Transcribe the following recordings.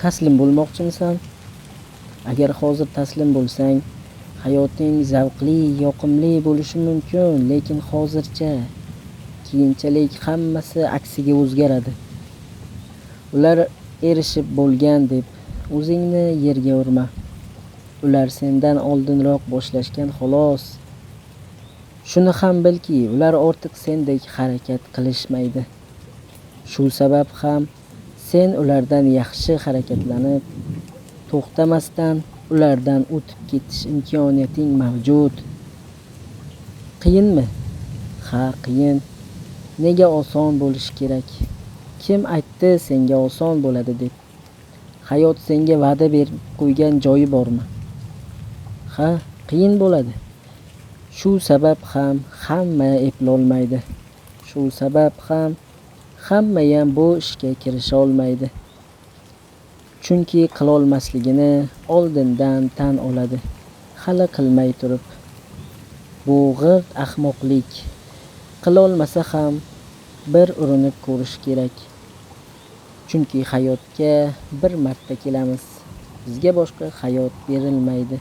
Taslim bo'lmoqchimisan? Agar hozir taslim bo'lsang, hayoting zavqli, yoqimli bo'lishi mumkin, lekin hozircha. Keyinchalik hammasi aksiga o'zgaradi. Ular erishib bo'lgan deb o'zingni yerga urma. Ular sendan oldinroq boshlashgan xolos. Shuni ham bilki, ular ortiq sendek harakat qilishmaydi. Shu sabab ham sen ulardan yaxshi harakatlanib, to'xtamasdan ulardan o'tib ketish imkoniyating mavjud. Qiyinmi? Ha, qiyin. Nega oson bo'lishi kerak? Kim aytdi senga oson bo'ladi deb? Hayot senga va'da berib qo'ygan joyi bormi? Ha, qiyin bo'ladi. Shu sabab ham hamma eplolmaydi. Shu sabab ham hamma ham bu ishga kirisha olmaydi. Chunki qilolmasligini oldindan tan oladi, hali qilmay turib. Bu g'irt ahmoqlik. Qilolmasa ham bir urinib ko'rish kerak. Chunki hayotga bir marta kelamiz. Bizga boshqa hayot berilmaydi.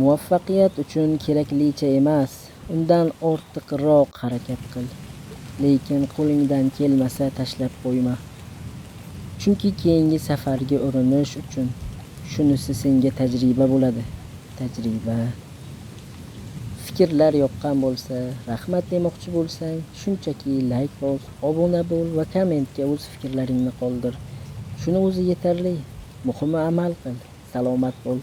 Muvaffaqiyat uchun keraklicha emas, undan ortiqroq harakat qil. Lekin qo'lingdan kelmasa tashlab qo'yma. Chunki keyingi safarga urinish uchun shunisi senga tajriba bo'ladi. Tajriba. Fikrlar yoqqan bo'lsa, rahmat demoqchi bo'lsang, shunchaki like bos, obuna bo'l va kommentga o'z fikrlaringni qoldir. Shuni o'zi yetarli. Muhimi amal qil. Salomat bo'l.